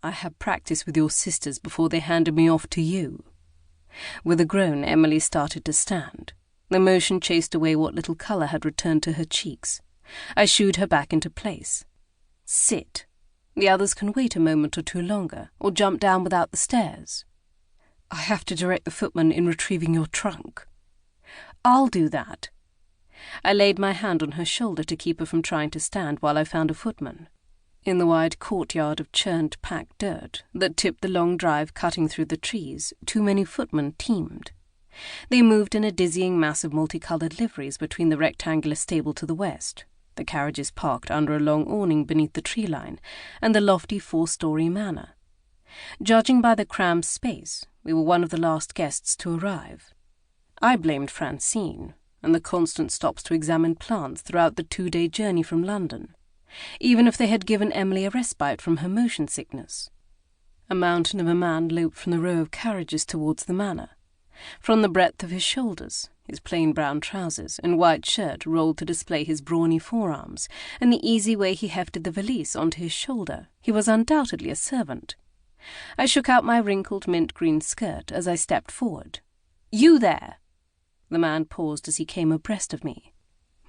I had practice with your sisters before they handed me off to you." With a groan, Emily started to stand. The motion chased away what little colour had returned to her cheeks. I shooed her back into place. "Sit. The others can wait a moment or two longer, or jump down without the stairs." "I have to direct the footman in retrieving your trunk." "I'll do that." I laid my hand on her shoulder to keep her from trying to stand while I found a footman. In the wide courtyard of churned packed dirt that tipped the long drive cutting through the trees, too many footmen teemed. They moved in a dizzying mass of multicoloured liveries between the rectangular stable to the west, the carriages parked under a long awning beneath the tree line, and the lofty 4-story manor. Judging by the crammed space, we were one of the last guests to arrive. I blamed Francine, and the constant stops to examine plants throughout the 2-day journey from London, even if they had given Emily a respite from her motion sickness. A mountain of a man loped from the row of carriages towards the manor. From the breadth of his shoulders, his plain brown trousers and white shirt rolled to display his brawny forearms, and the easy way he hefted the valise onto his shoulder, he was undoubtedly a servant. I shook out my wrinkled mint-green skirt as I stepped forward. "You there!" The man paused as he came abreast of me.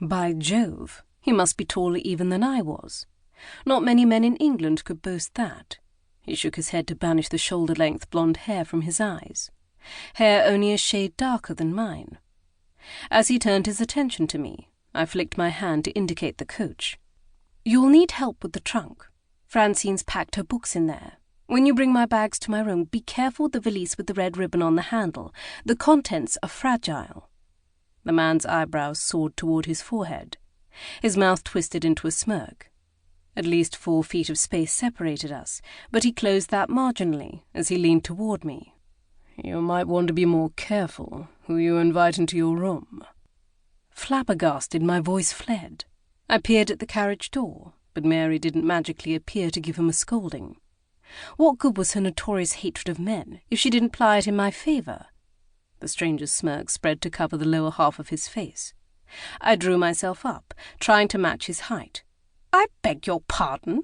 By Jove, he must be taller even than I was. Not many men in England could boast that. He shook his head to banish the shoulder-length blonde hair from his eyes, hair only a shade darker than mine. As he turned his attention to me, I flicked my hand to indicate the coach. "You'll need help with the trunk. Francine's packed her books in there. When you bring my bags to my room, be careful with the valise with the red ribbon on the handle. The contents are fragile." The man's eyebrows soared toward his forehead. His mouth twisted into a smirk. At least 4 feet of space separated us, but he closed that marginally as he leaned toward me. "You might want to be more careful who you invite into your room." Flabbergasted, my voice fled. I peered at the carriage door, but Mary didn't magically appear to give him a scolding. What good was her notorious hatred of men if she didn't ply it in my favour? The stranger's smirk spread to cover the lower half of his face. I drew myself up, trying to match his height. "I beg your pardon?"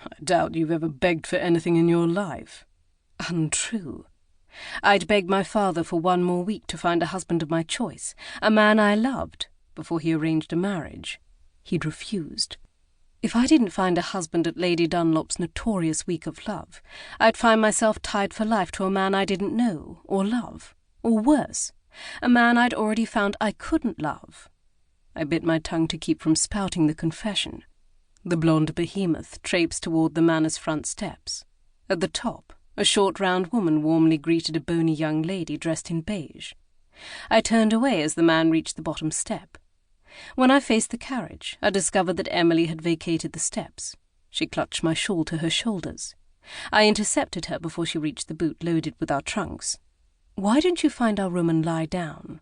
"I doubt you've ever begged for anything in your life." Untrue. I'd begged my father for 1 more week to find a husband of my choice, a man I loved, before he arranged a marriage. He'd refused. If I didn't find a husband at Lady Dunlop's notorious week of love, I'd find myself tied for life to a man I didn't know or love, or worse, a man I'd already found I couldn't love. I bit my tongue to keep from spouting the confession. The blonde behemoth traipsed toward the manor's front steps. At the top, a short round woman warmly greeted a bony young lady dressed in beige. I turned away as the man reached the bottom step. When I faced the carriage, I discovered that Emily had vacated the steps. She clutched my shawl to her shoulders. I intercepted her before she reached the boot loaded with our trunks. "Why don't you find our room and lie down?"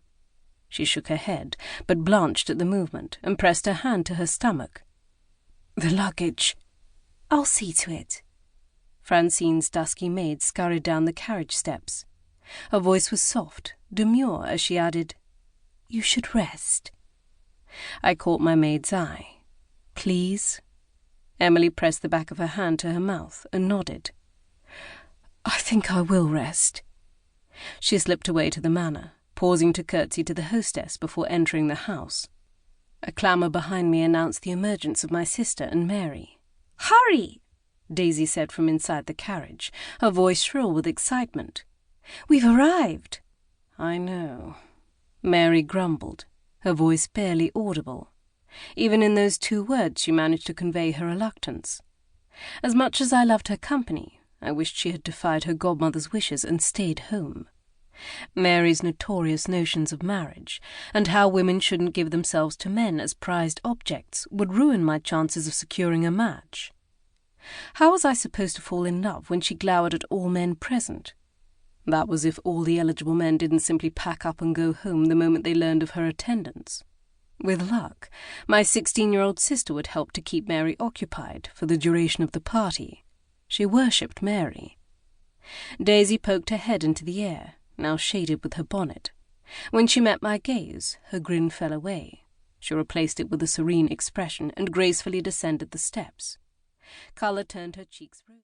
She shook her head, but blanched at the movement and pressed her hand to her stomach. "The luggage." "I'll see to it." Francine's dusky maid scurried down the carriage steps. Her voice was soft, demure, as she added, "You should rest." I caught my maid's eye. "Please?" Emily pressed the back of her hand to her mouth and nodded. "I think I will rest." She slipped away to the manor, pausing to curtsy to the hostess before entering the house. A clamour behind me announced the emergence of my sister and Mary. "Hurry!" Daisy said from inside the carriage, her voice shrill with excitement. "We've arrived." "I know," Mary grumbled, her voice barely audible. Even in those 2 words she managed to convey her reluctance. As much as I loved her company, I wished she had defied her godmother's wishes and stayed home. Mary's notorious notions of marriage, and how women shouldn't give themselves to men as prized objects, would ruin my chances of securing a match. How was I supposed to fall in love when she glowered at all men present? That was if all the eligible men didn't simply pack up and go home the moment they learned of her attendance. With luck, my 16-year-old sister would help to keep Mary occupied for the duration of the party. She worshipped Mary. Daisy poked her head into the air, now shaded with her bonnet. When she met my gaze, her grin fell away. She replaced it with a serene expression and gracefully descended the steps. Colour turned her cheeks rosy.